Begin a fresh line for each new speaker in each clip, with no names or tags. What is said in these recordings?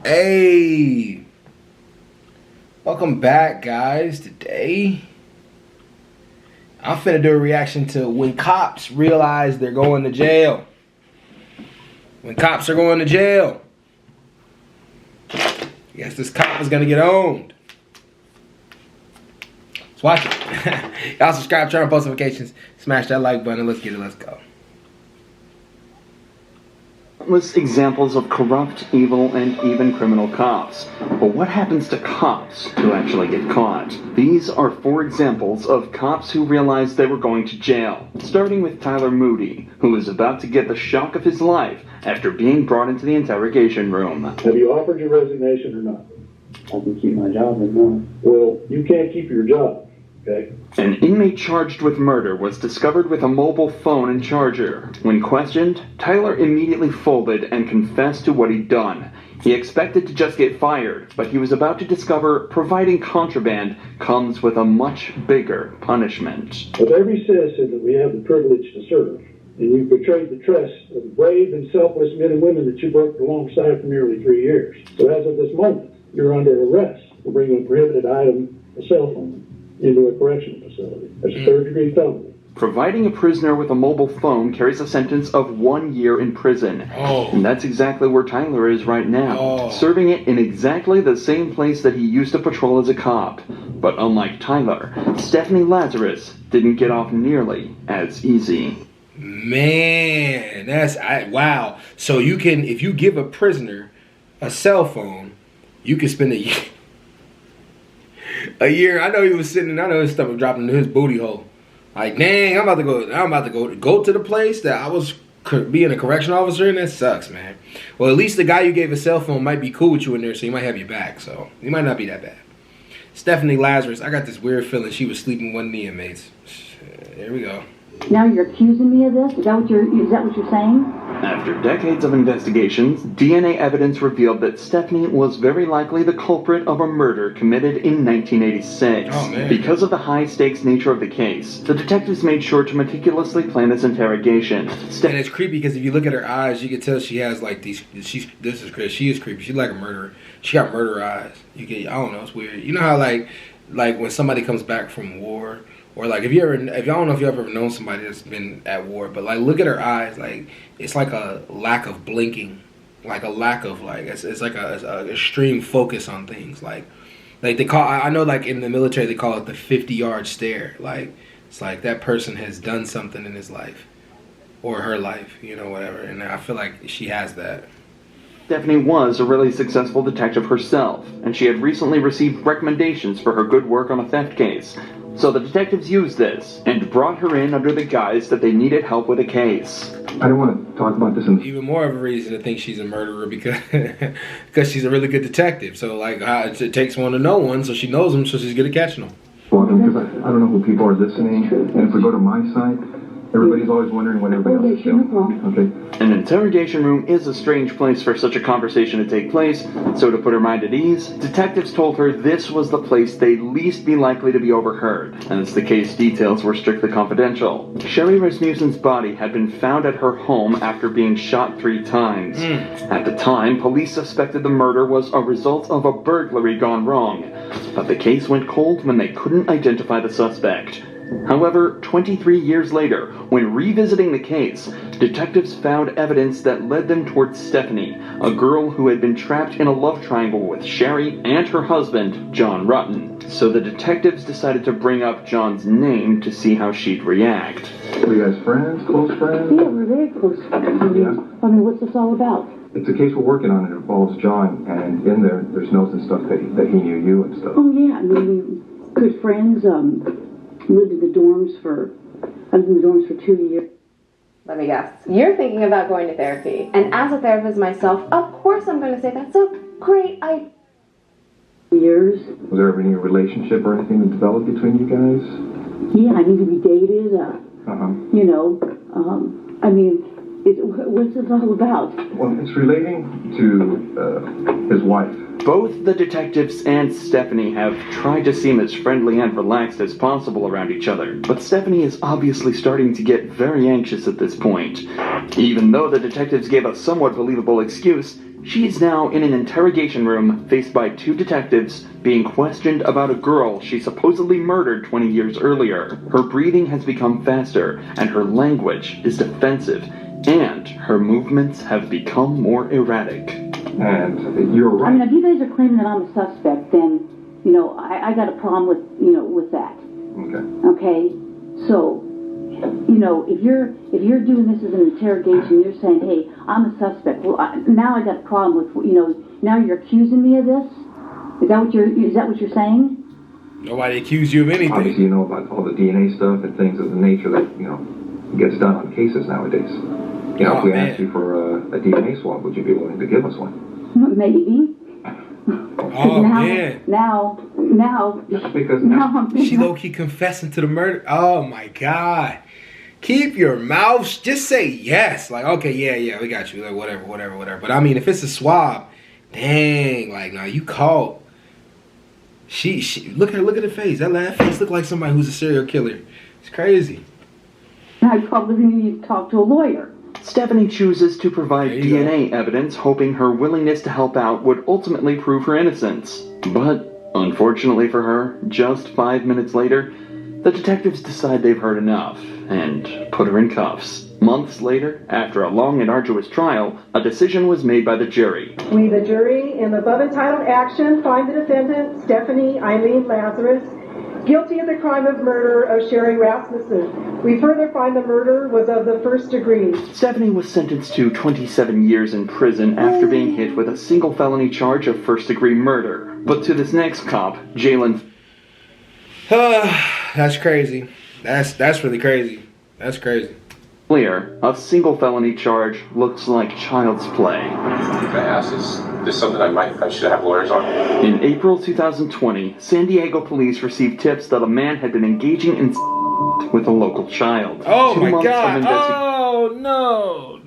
Hey, welcome back, guys. Today, I'm finna do a reaction to when cops realize they're going to jail. When cops are going to jail. Yes, this cop is gonna get owned. Let's watch it. Y'all subscribe, turn on post notifications, smash that like button, and let's get it, let's go.
Countless examples of corrupt, evil, and even criminal cops. But what happens to cops who actually get caught? These are 4 examples of cops who realized they were going to jail. Starting with Tyler Moody, who is about to get the shock of his life after being brought into the interrogation room.
Have you offered your resignation or not?
I can keep my job or not.
Well, you can't keep your job, okay?
An inmate charged with murder was discovered with a mobile phone and charger. When questioned, Tyler immediately folded and confessed to what he'd done. He expected to just get fired, but he was about to discover providing contraband comes with a much bigger punishment.
With every citizen that we have the privilege to serve, and you betrayed the trust of the brave and selfless men and women that you worked alongside for nearly 3 years. So as of this moment, you're under arrest for bringing a prohibited item, a cell phone, into a correctional facility. That's a 3rd-degree felony.
Providing a prisoner with a mobile phone carries a sentence of 1 year in prison. And that's exactly where Tyler is right now, serving it in exactly the same place that he used to patrol as a cop. But unlike Tyler, Stephanie Lazarus didn't get off nearly as easy.
Man, wow. So you can, if you give a prisoner a cell phone, you can spend a year. I know he was sitting, I know his stuff was dropping into his booty hole. Like, dang, I'm about to go to the place that I was being a correction officer, and that sucks, man. Well, at least the guy you gave a cell phone might be cool with you in there, so he might have you back. So he might not be that bad. Stephanie Lazarus, I got this weird feeling she was sleeping with one of the inmates. Here we go.
Now you're accusing me of this? Is that what you're saying?
After decades of investigations, DNA evidence revealed that Stephanie was very likely the culprit of a murder committed in 1986.
Oh, man.
Because of the high-stakes nature of the case, the detectives made sure to meticulously plan this interrogation.
And it's creepy because if you look at her eyes, you can tell she has like these. This is crazy. She is creepy. She's like a murderer. She got murder eyes. I don't know. It's weird. You know how like when somebody comes back from war. Or like if y'all don't know if you ever known somebody that's been at war, but like look at her eyes, like it's like a lack of blinking, like a lack of like it's like a extreme focus on things, like they call, I know like in the military they call it the 50-yard stare, like it's like that person has done something in his life or her life, you know, whatever, and I feel like she has that.
Stephanie was a really successful detective herself, and she had recently received recommendations for her good work on a theft case. So the detectives used this and brought her in under the guise that they needed help with a case.
I don't want to talk about this.
Even more of a reason to think she's a murderer because she's a really good detective. So like it takes one to know one, so she knows them, so she's good at catching them.
Well, because I don't know who people are listening, and if we go to my site, everybody's always wondering what everybody else is doing. Okay.
An interrogation room is a strange place for such a conversation to take place, so to put her mind at ease, detectives told her this was the place they'd least be likely to be overheard, and as the case details were strictly confidential. Sherry Rasmussen's body had been found at her home after being shot 3 times. At the time, police suspected the murder was a result of a burglary gone wrong, but the case went cold when they couldn't identify the suspect. However, 23 years later, when revisiting the case, detectives found evidence that led them towards Stephanie, a girl who had been trapped in a love triangle with Sherry and her husband, John Rutten. So the detectives decided to bring up John's name to see how she'd react.
Are you guys friends? Close friends?
Yeah, we're very close friends. I mean, what's this all about?
It's a case we're working on. It involves John, and in there's notes and stuff that he knew you and stuff.
Oh, yeah. I mean, we were good friends. Lived in the dorms for 2 years.
Let me guess. You're thinking about going to therapy. And as a therapist myself, of course I'm going to say that's a great idea.
Years.
Was there ever any relationship or anything that developed between you guys?
Yeah, I mean, we dated.
Uh-huh.
You know, I mean, What's this all about?
Well, it's relating to his wife.
Both the detectives and Stephanie have tried to seem as friendly and relaxed as possible around each other, but Stephanie is obviously starting to get very anxious at this point. Even though the detectives gave a somewhat believable excuse, she is now in an interrogation room faced by two detectives being questioned about a girl she supposedly murdered 20 years earlier. Her breathing has become faster, and her language is defensive, and her movements have become more erratic.
And you're right.
I mean, if you guys are claiming that I'm a suspect, then, I got a problem with that.
Okay.
Okay? So, if you're doing this as an interrogation, you're saying, hey, I'm a suspect. Well, now I got a problem with, now you're accusing me of this? Is that what you're saying?
Nobody accused you of anything.
Obviously, you know about all the DNA stuff and things of the nature that, gets done on cases nowadays. If we asked you for a DNA swab, would you be willing to give us one?
Maybe.
Oh, man.
Now,
Just because
She low-key confessing to the murder. Oh, my God. Keep your mouth. Just say yes. Like, okay, yeah, we got you. Like, whatever. But, I mean, if it's a swab, dang. Like, now you caught. She look at her face. That face look like somebody who's a serial killer. It's crazy.
I probably need to talk to a lawyer.
Stephanie chooses to provide DNA evidence, hoping her willingness to help out would ultimately prove her innocence. But, unfortunately for her, just 5 minutes later, the detectives decide they've heard enough and put her in cuffs. Months later, after a long and arduous trial, a decision was made by the jury.
We, the jury, in the above entitled action, find the defendant, Stephanie Eileen Lazarus, guilty of the crime of murder of Sherry Rasmussen. We further find the murder was of the first degree.
Stephanie was sentenced to 27 years in prison after being hit with a single felony charge of first-degree murder. But to this next cop, Jalen...
That's crazy. That's really crazy. That's crazy.
Fleer, a single felony charge looks like child's play.
Can I ask, is this something I should have lawyers on?
In April 2020, San Diego police received tips that a man had been engaging in with a local child.
Oh my God! Oh no!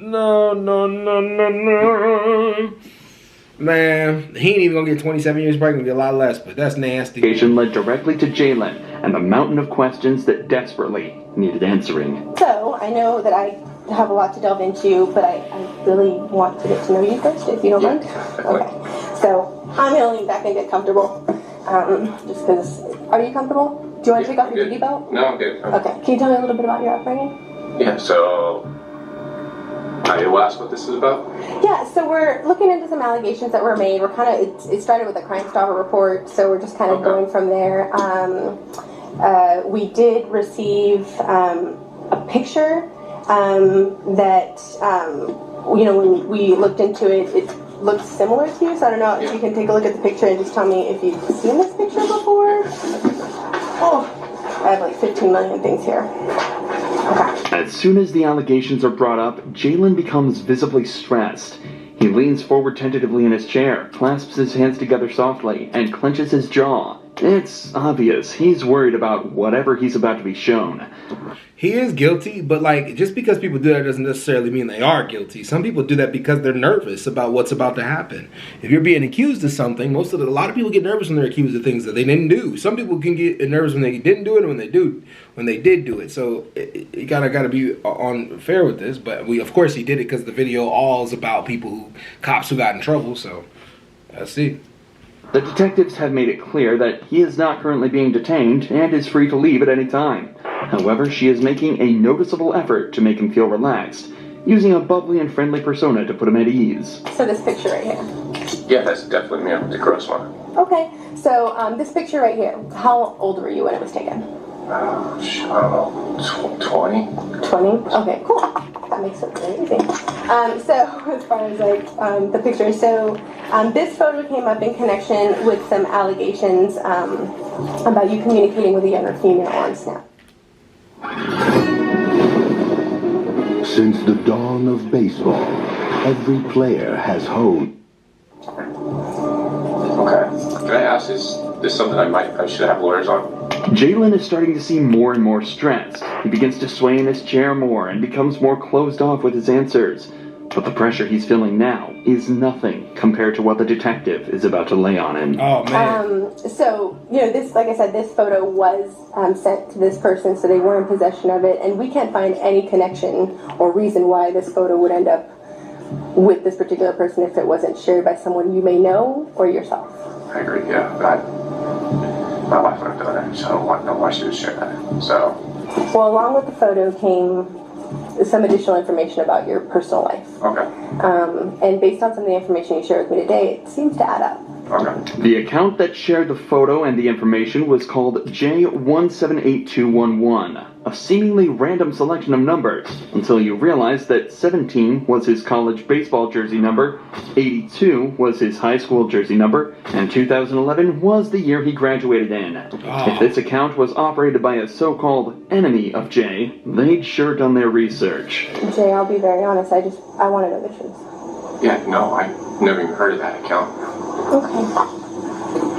Man, he ain't even gonna get 27 years. Probably gonna be a lot less, but that's nasty.
Investigation led directly to Jalen and a mountain of questions that desperately needed answering.
So, I know that I have a lot to delve into, but I really want to get to know you first, if you don't mind. Okay. So, I'm going to lean back and get comfortable. Just because... Are you comfortable? Do you want to take off your duty belt?
No, I'm good.
Okay. Can you tell me a little bit about your upbringing?
Yeah, so... I will ask what this is about?
Yeah, so we're looking into some allegations that were made. We're kind of... It started with a Crime Stopper report, so we're just kind of going from there. We did receive a picture that, when we looked into it, it looked similar to you. So I don't know if you can take a look at the picture and just tell me if you've seen this picture before. Oh, I have like 15 million things here. Okay.
As soon as the allegations are brought up, Jalen becomes visibly stressed. He leans forward tentatively in his chair, clasps his hands together softly, and clenches his jaw. It's obvious he's worried about whatever he's about to be shown.
He is guilty, but just because people do that doesn't necessarily mean they are guilty. Some people do that because they're nervous about what's about to happen. If you're being accused of something, a lot of people get nervous when they're accused of things that they didn't do. Some people can get nervous when they didn't do it and when they did do it. So you gotta be on fair with this. But of course he did it because the video all is about cops who got in trouble. So let's see.
The detectives have made it clear that he is not currently being detained and is free to leave at any time. However, she is making a noticeable effort to make him feel relaxed, using a bubbly and friendly persona to put him at ease.
So this picture right here.
Yeah, that's definitely me. The gross one.
Okay, so this picture right here, how old were you when it was taken?
I don't know, 20?
20? Okay, cool. That makes it really easy. So as far as the picture, this photo came up in connection with some allegations about you communicating with a younger female on Snap.
Since the dawn of baseball, every player has honed.
Okay. Can I ask, is this is something I should have lawyers on.
Jalen is starting to seem more and more stressed. He begins to sway in his chair more and becomes more closed off with his answers. But the pressure he's feeling now is nothing compared to what the detective is about to lay on him.
Oh, man.
So, this, like I said, this photo was sent to this person, so they were in possession of it, and we can't find any connection or reason why this photo would end up with this particular person if it wasn't shared by someone you may know or yourself.
I agree, yeah. My wife would have done it, so I don't want to know why she would share that. So.
Well, along with the photo came some additional information about your personal life.
Okay.
And based on some of the information you shared with me today, it seems to add up.
Okay.
The account that shared the photo and the information was called J178211, a seemingly random selection of numbers, until you realize that 17 was his college baseball jersey number, 82 was his high school jersey number, and 2011 was the year he graduated in. If this account was operated by a so-called enemy of Jay, they'd sure done their research.
Jay, I'll be very honest, I want to know the truth.
Yeah, no, I never even heard of that account.
Okay.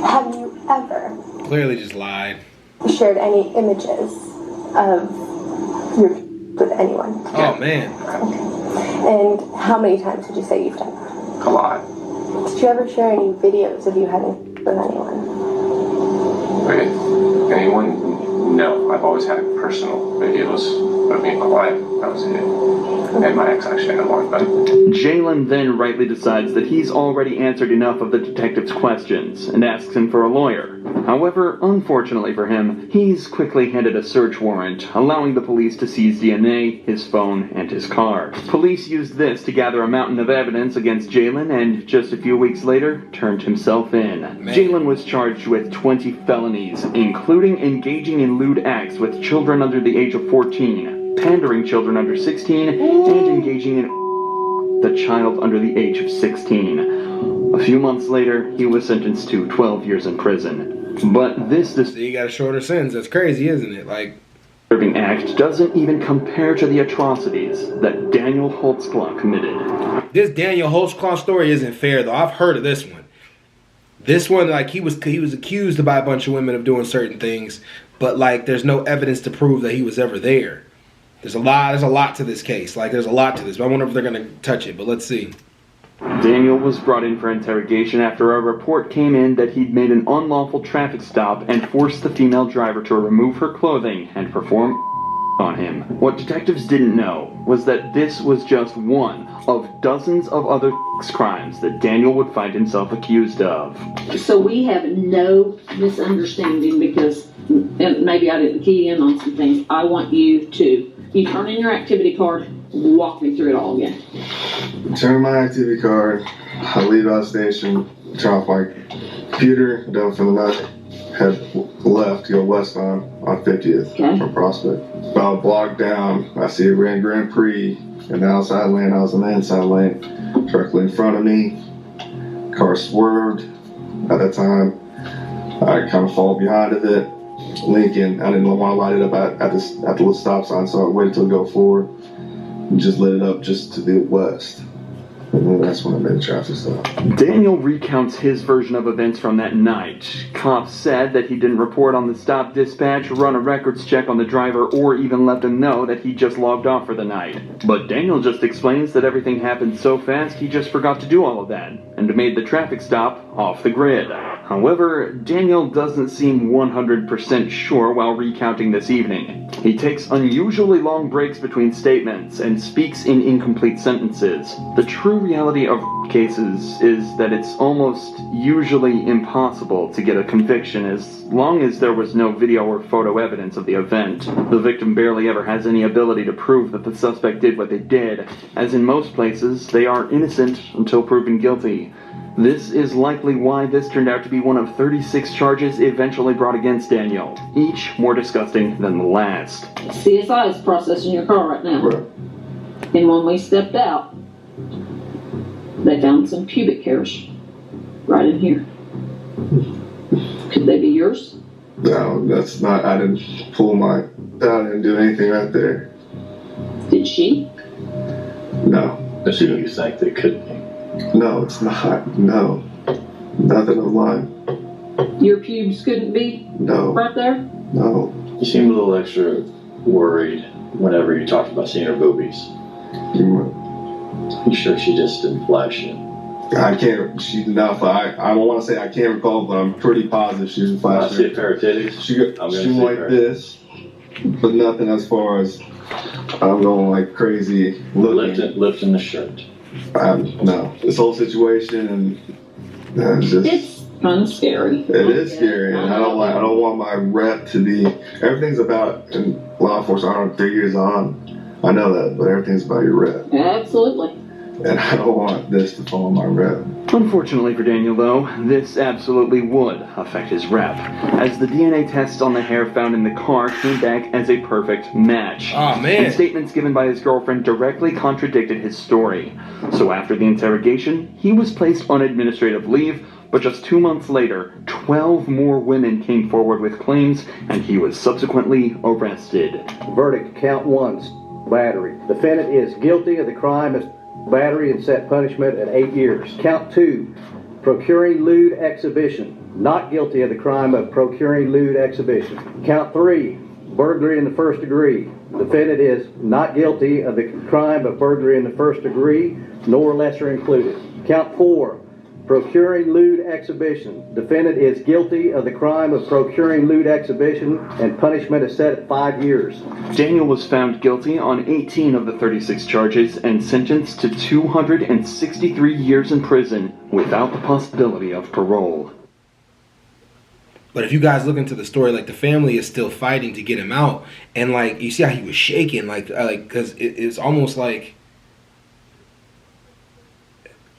Have you ever
Clearly just lied.
shared any images of your with anyone?
Oh, man.
Okay. And how many times would you say you've done that?
A lot.
Did you ever share any videos of you having with anyone?
With anyone? No. I've always had personal videos of me and my wife. That was it. And my ex actually had one, but...
Jalen then rightly decides that he's already answered enough of the detective's questions and asks him for a lawyer. However, unfortunately for him, he's quickly handed a search warrant, allowing the police to seize DNA, his phone, and his car. Police used this to gather a mountain of evidence against Jalen and, just a few weeks later, turned himself in. Jalen was charged with 20 felonies, including engaging in lewd acts with children under the age of 14, pandering children under 16, and engaging in the child under the age of 16. A few months later, he was sentenced to 12 years in prison. But this
You got a shorter sentence. That's crazy, isn't it? Like,
disturbing act doesn't even compare to the atrocities that Daniel Holtzclaw committed.
this Daniel Holtzclaw story isn't fair, though. I've heard of this one. This one, like, he was accused by a bunch of women of doing certain things, but, like, there's no evidence to prove that he was ever there. There's a lot to this case. Like, there's a lot to this. But I wonder if they're going to touch it, but let's see.
Daniel was brought in for interrogation after a report came in that he'd made an unlawful traffic stop and forced the female driver to remove her clothing and perform on him. What detectives didn't know was that this was just one of dozens of other crimes that Daniel would find himself accused of.
So we have no misunderstanding because, and maybe I didn't key in on some things. I want you turn in your activity card, walk me through it all again.
Turn my activity card, I leave out of station, turn off my computer, done for the night, head left, go west on 50th from Prospect. About a block down, I see a Grand Prix in the outside lane. I was in the inside lane, directly in front of me. Car swerved. At that time, I kind of fall behind of it. Lincoln, I didn't want to light it up at the stop sign, so I waited till it go forward and just lit it up just to the west. And then that's when I made the traffic stop.
Daniel recounts his version of events from that night. Cops said that he didn't report on the stop dispatch, run a records check on the driver, or even let them know that he just logged off for the night. But Daniel just explains that everything happened so fast he just forgot to do all of that, and made the traffic stop off the grid. However, Daniel doesn't seem 100% sure while recounting this evening. He takes unusually long breaks between statements and speaks in incomplete sentences. The true reality of cases is that it's almost usually impossible to get a conviction as long as there was no video or photo evidence of the event. The victim barely ever has any ability to prove that the suspect did what they did, as in most places, they are innocent until proven guilty. This is likely why this turned out to be one of 36 charges eventually brought against Daniel, each more disgusting than the last.
CSI is processing your car right now.
Right.
And when we stepped out, they found some pubic hairs right in here. Could they be yours?
No, that's not, I didn't do anything right there.
Did she?
No.
That's who you think they could be.
No, it's not. No. Nothing of mine.
Your pubes couldn't be right there?
No.
You seemed a little extra worried whenever you talked about seeing her boobies. You sure she just didn't flash it?
I can't. She did not. I don't want to say I can't recall, but I'm pretty positive she didn't flash.
I see a pair of titties.
She went like this, but nothing as far as I'm going like crazy
lifting the shirt.
No, this whole situation and
it's kind of scary.
It is scary, and I don't want my rep to be. Everything's about in law enforcement. I don't know, 3 years on, I know that, but everything's about your rep.
Absolutely.
And I don't want this to fall on my rep.
Unfortunately for Daniel, though, this absolutely would affect his rep, as the DNA tests on the hair found in the car came back as a perfect match.
Oh, man.
And statements given by his girlfriend directly contradicted his story. So after the interrogation, he was placed on administrative leave, but just 2 months later, 12 more women came forward with claims, and he was subsequently arrested.
Verdict, count 1, battery. Defendant is guilty of the crime of battery and set punishment at 8 years. Count 2, procuring lewd exhibition. Not guilty of the crime of procuring lewd exhibition. Count 3, burglary in the first degree. Defendant is not guilty of the crime of burglary in the first degree, nor lesser included. Count 4, procuring lewd exhibition. Defendant is guilty of the crime of procuring lewd exhibition, and punishment is set at 5 years.
Daniel was found guilty on 18 of the 36 charges and sentenced to 263 years in prison without the possibility of parole.
But if you guys look into the story, like, the family is still fighting to get him out, and like, you see how he was shaking, like because it's almost like,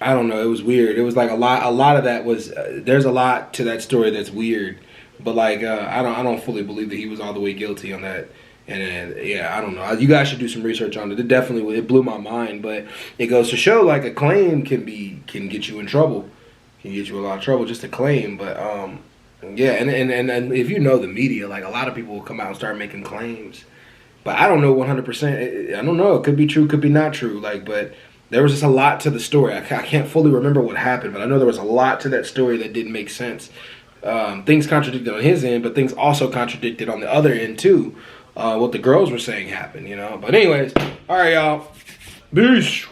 I don't know, it was weird. It was like a lot of that was there's a lot to that story that's weird, but like I don't fully believe that he was all the way guilty on that. And yeah, I don't know. You guys should do some research on it. It blew my mind, but it goes to show like a claim can get you in trouble, can get you a lot of trouble just a claim. But yeah, and if you know the media, like, a lot of people will come out and start making claims, but I don't know 100%. I don't know. It could be true, could be not true. Like, but there was just a lot to the story. I can't fully remember what happened, but I know there was a lot to that story that didn't make sense. Things contradicted on his end, but things also contradicted on the other end too. What the girls were saying happened, you know. But anyways, all right, y'all. Peace.